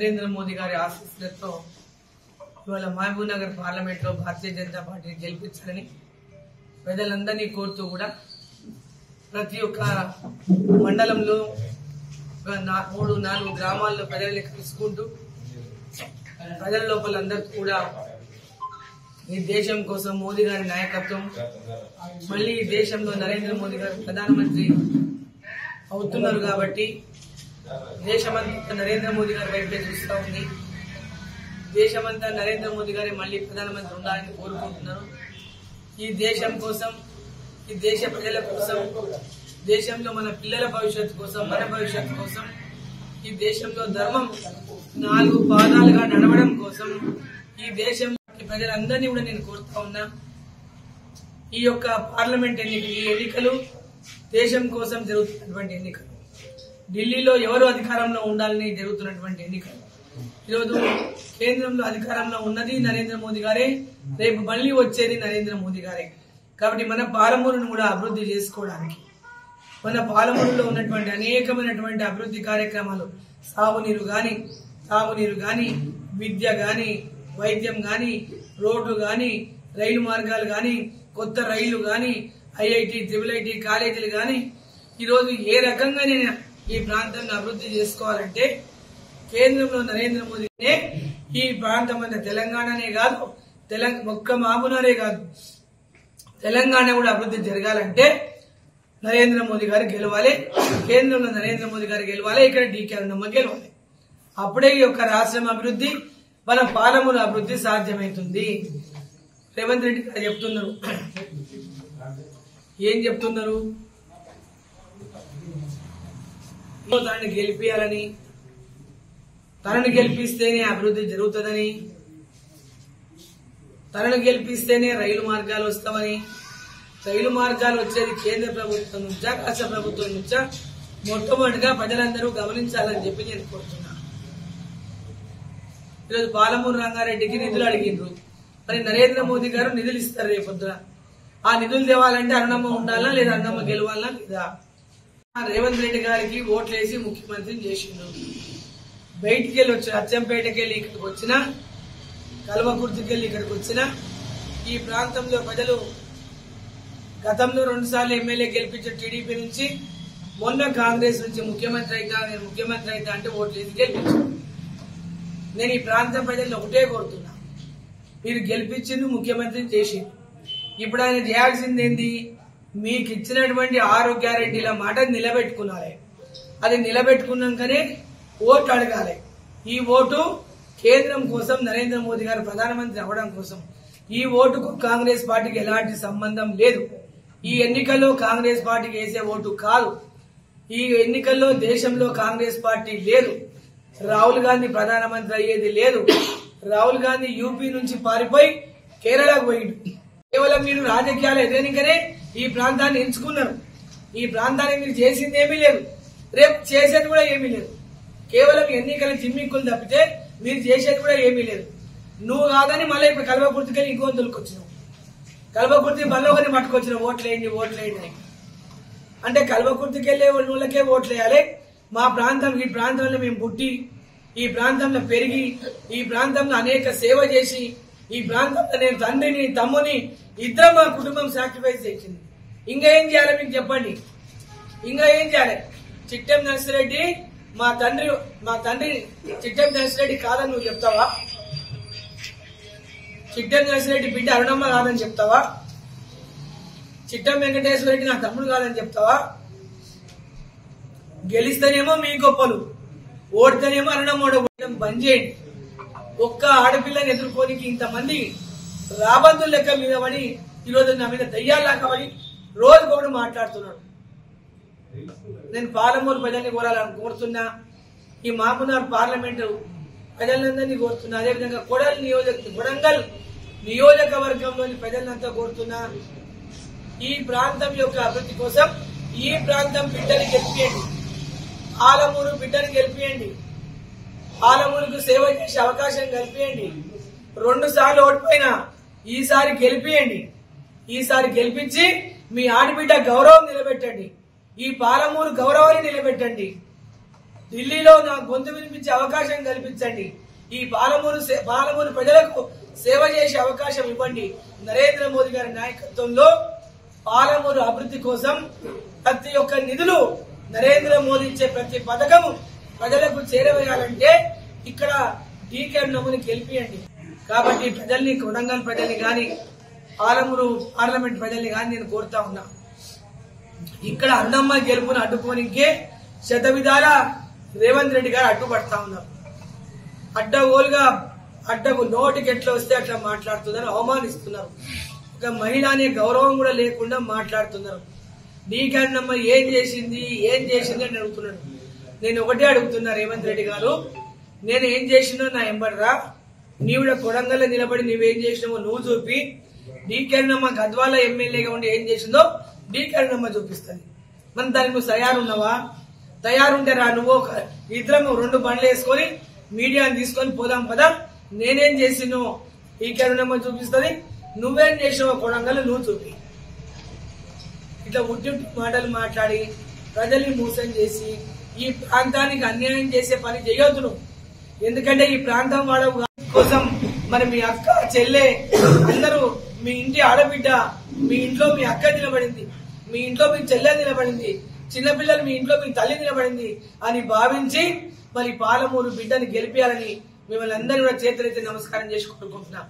నరేంద్ర మోదీ గారి ఆశీస్సులతో ఇవాళ మహబూబ్ నగర్ పార్లమెంట్ లో భారతీయ జనతా పార్టీని గెలిపించాలని ప్రజలందరినీ కోరుతూ కూడా ప్రతి ఒక్క మండలంలో 3-4 గ్రామాల్లో ప్రజల్ని కలుసుకుంటూ ప్రజల లోపల అందరికీ కూడా ఈ దేశం కోసం మోదీ గారి నాయకత్వం, మళ్ళీ ఈ దేశంలో నరేంద్ర మోదీ గారు ప్రధానమంత్రి అవుతున్నారు కాబట్టి దేశమంతా నరేంద్ర మోదీ గారి వైపే చూస్తూ ఉంది. దేశమంతా నరేంద్ర మోదీ గారి మళ్ళీ ప్రధానమంత్రి ఉండాలని కోరుకుంటున్నారు. ఈ దేశం కోసం, ఈ దేశ ప్రజల కోసం, దేశంలో మన పిల్లల భవిష్యత్తు కోసం, మన భవిష్యత్తు కోసం, ఈ దేశంలో ధర్మం 4 పాదాలుగా నడవడం కోసం ఈ దేశం ప్రజలందరినీ కూడా నేను కోరుతా ఉన్నా. ఈ యొక్క పార్లమెంట్ ఎన్నికలు దేశం కోసం జరుగుతున్నటువంటి ఎన్నికలు. ఢిల్లీలో ఎవరు అధికారంలో ఉండాలని జరుగుతున్నటువంటి ఎన్నికలు. ఈరోజు కేంద్రంలో అధికారంలో ఉన్నది నరేంద్ర మోదీ గారే, రేపు మళ్లీ వచ్చేది నరేంద్ర మోదీ గారే. కాబట్టి మన పాలమూరును కూడా అభివృద్ధి చేసుకోవడానికి, మన పాలమూరులో ఉన్నటువంటి అనేకమైనటువంటి అభివృద్ధి కార్యక్రమాలు, సాగునీరు గాని, విద్య గాని, వైద్యం గాని, రోడ్లు గాని, రైలు మార్గాలు గాని, కొత్త రైళ్లు గాని, ఐఐటి, IIIT కాలేజీలు గాని, ఈరోజు ఏ రకంగా నేను ఈ ప్రాంతాన్ని అభివృద్ధి చేసుకోవాలంటే కేంద్రంలో నరేంద్ర మోదీనే ఈ ప్రాంతం అంతా తెలంగాణనే కాదు, ఒక్క మహబూబ్నగరే కాదు, తెలంగాణ కూడా అభివృద్ధి జరగాలంటే నరేంద్ర మోదీ గారు గెలవాలి. కేంద్రంలో నరేంద్ర మోదీ గారు గెలవాలి, ఇక్కడ డీకే అరుణమ్మ గెలవాలి. అప్పుడే ఈ యొక్క రాష్ట్రం అభివృద్ధి, మన పాలమూరు అభివృద్ధి సాధ్యమవుతుంది. రేవంత్ రెడ్డి గారు చెప్తున్నారు, ఏం చెప్తున్నారు? తనని గెలిపియాలని, తనను గెలిపిస్తేనే అభివృద్ధి జరుగుతుందని, తనను గెలిపిస్తేనే రైలు మార్గాలు వస్తామని. రైలు మార్గాలు వచ్చేది కేంద్ర ప్రభుత్వం నుంచా, రాష్ట్ర ప్రభుత్వం నుంచా, మొట్టమొదటిగా ప్రజలందరూ గమనించాలని చెప్పి నేను కోరుతున్నా. ఈరోజు పాలమూరు రంగారెడ్డికి నిధులు అడిగిండ్రు, మరి నరేంద్ర మోదీ గారు నిధులు ఇస్తారు రేపొద్దున. ఆ నిధులు తేవాలంటే అరుణమ్మ ఉండాలా లేదా అరుణమ్మ గెలవాలా లేదా? రేవంత్ రెడ్డి గారికి ఓట్లేసి ముఖ్యమంత్రిని చేసిండ్రు. బయటికి వెళ్ళి వచ్చిన, అచ్చంపేటకి వెళ్ళి ఇక్కడికి వచ్చినా, కల్వకుర్తికి వెళ్ళి ఇక్కడికి వచ్చినా, ఈ ప్రాంతంలో ప్రజలు గతంలో 2 సార్లు ఎమ్మెల్యే గెలిపించిన టీడీపీ నుంచి, మొన్న కాంగ్రెస్ నుంచి ముఖ్యమంత్రి అయితా, నేను ముఖ్యమంత్రి అయితా అంటే ఓట్లేసి గెలిపించాను. నేను ఈ ప్రాంత ప్రజలను ఒకటే కోరుతున్నా, మీరు గెలిపించింది ముఖ్యమంత్రిని చేసి, ఇప్పుడు ఆయన చేయాల్సింది ఏంది? మీకు ఇచ్చినటువంటి 6 గ్యారెంటీల మాట నిలబెట్టుకున్నారే. అది నిలబెట్టుకున్నాకనే ఓటు అడగాలి. ఈ ఓటు కేంద్రం కోసం, నరేంద్ర మోదీ గారు ప్రధానమంత్రి అవ్వడం కోసం. ఈ ఓటుకు కాంగ్రెస్ పార్టీకి ఎలాంటి సంబంధం లేదు. ఈ ఎన్నికల్లో కాంగ్రెస్ పార్టీకి వేసే ఓటు కాదు. ఈ ఎన్నికల్లో దేశంలో కాంగ్రెస్ పార్టీ లేదు. రాహుల్ గాంధీ ప్రధానమంత్రి అయ్యేది లేదు. రాహుల్ గాంధీ యూపీ నుంచి పారిపోయి కేరళకు పోయిండు. కేవలం మీరు రాజకీయాలు ఎదగనికనే ఈ ప్రాంతాన్ని ఎంచుకున్నారు. ఈ ప్రాంతానికి మీరు చేసింది ఏమీ లేదు, రేపు చేసేది కూడా ఏమీ లేదు. కేవలం ఎన్నికల చిమ్మిక్కులు తప్పితే మీరు చేసేది కూడా ఏమీ లేదు. నువ్వు కాదని మళ్ళీ ఇప్పుడు కల్వకుర్తికి ఇంకో తొలికొచ్చినావు. కల్వకుర్తి బల్లోని పట్టుకొచ్చిన ఓట్లేయండి అంటే కల్వకుర్తికి వెళ్లే వాళ్ళకే ఓట్లు వేయాలి. మా ప్రాంతం, ఈ ప్రాంతంలో మేము పుట్టి, ఈ ప్రాంతంలో పెరిగి, ఈ ప్రాంతంలో అనేక సేవ చేసి, ఈ ప్రాంతంలో నేను తండ్రిని, తమ్ముని, ఇద్దరు మా కుటుంబం సాక్రిఫైస్ చేసింది. ఇంకా ఏం చేయాలి మీకు చెప్పండి? ఇంకా ఏం చేయాలి? చిట్టెం నర్సిరెడ్డి మా తండ్రి చిట్టెం నర్సిరెడ్డి కాదని నువ్వు చెప్తావా? చిట్టెం నర్సిరెడ్డి బిడ్డ అరుణమ్మ కాదని చెప్తావా? చిట్టెం వెంకటేశ్వర రెడ్డి నా తమ్ముడు కాదని చెప్తావా? గెలిస్తేనేమో మీ గొప్పలు, ఓడితేనేమో అరుణమ్మ ఓడగొట్టడం బంద్ చేయండి. ఒక్క ఆడపిల్లని ఎదుర్కోనికి ఇంతమంది రాబందుల లెక్క మీద పడి ఈరోజు నా మీద దయ్యాల్లాగా పడి రోజుకోడు మాట్లాడుతున్నాడు. నేను పాలమూరు ప్రజల్ని కోరుతున్నా, ఈ మహబూబ్నగర్ పార్లమెంటు ప్రజలందరినీ కోరుతున్నా, అదేవిధంగా కొడంగల్ నియోజకవర్గంలోని ప్రజలంతా కోరుతున్నా, ఈ ప్రాంతం యొక్క అభివృద్ధి కోసం ఈ ప్రాంతం బిడ్డని గెలిపియండి, పాలమూరు బిడ్డని గెలిపియండి, పాలమూరుకు సేవ చేసే అవకాశం కల్పియండి. 2 సార్లు ఓడిపోయినా ఈసారి గెలిపియండి. ఈసారి గెలిపించి మీ ఆడబిడ్డ గౌరవం నిలబెట్టండి, ఈ పాలమూరు గౌరవాన్ని నిలబెట్టండి. ఢిల్లీలో నా గొంతు వినిపించే అవకాశం కల్పించండి. ఈ పాలమూరు ప్రజలకు సేవ చేసే అవకాశం ఇవ్వండి. నరేంద్ర మోదీ గారి నాయకత్వంలో పాలమూరు అభివృద్ధి కోసం ప్రతి ఒక్క నిధులు నరేంద్ర మోదీ ఇచ్చే ప్రతి పథకము ప్రజలకు చేరవేయాలంటే ఇక్కడ డీకే అన్నమ్మని గెలిపియండి. కాబట్టి ప్రజల్ని, కొడంగల్ ప్రజల్ని గాని, పాలమూరు పార్లమెంట్ ప్రజల్ని గాని నేను కోరుతా ఉన్నా, ఇక్కడ అన్నమ్మ గెలుపును అడ్డుకోనికే శతవిధాల రేవంత్ రెడ్డి గారు అడ్డుపడతా ఉన్నారు. అడ్డకు నోటికి ఎట్లా వస్తే అట్లా మాట్లాడుతున్నారు, అవమానిస్తున్నారు. ఒక మహిళ అనే గౌరవం కూడా లేకుండా మాట్లాడుతున్నారు. డీకే అన్నమ్మ ఏం చేసింది అని అడుగుతున్నాడు. నేను ఒకటే అడుగుతున్నా, రేవంత్ రెడ్డి గారు, నేను ఏం చేసినో నా ఎంబడరా, నీవిడ కొడంగల్లో నిలబడి నువ్వేం చేసినావో నువ్వు చూపి, డీకే అన్నమ్మ గద్వాల ఎమ్మెల్యేగా ఉండి ఏం చేసిందో డీకే అన్నమ్మ చూపిస్తుంది. మనం దానికి నువ్వు తయారున్నావా? తయారుంటే రా, నువ్వు ఇద్దరం 2 బండ్లు వేసుకొని మీడియాని తీసుకొని పోదాం పదా. నేనేం చేసినో డీకే అన్నమ్మ చూపిస్తుంది, నువ్వేం చేసినావో కొడంగల్ నువ్వు చూపి. ఇట్లా ఉట్టి మాటలు మాట్లాడి ప్రజల్ని మోసం చేసి ఈ ప్రాంతానికి అన్యాయం చేసే పని చేయొద్దు నువ్వు. ఎందుకంటే ఈ ప్రాంతం వాళ్ళ కోసం మరి మీ అక్క, చెల్లె అందరూ, మీ ఇంటి ఆడబిడ్డ, మీ ఇంట్లో మీ అక్క నిలబడింది, మీ ఇంట్లో మీ చెల్లె నిలబడింది, చిన్నపిల్లలు మీ ఇంట్లో మీ తల్లి నిలబడింది అని భావించి మరి పాలమూరు బిడ్డని గెలిపించాలని మిమ్మల్ని అందరూ కూడా చేతులైతే నమస్కారం చేసి కోరుకుంటున్నా.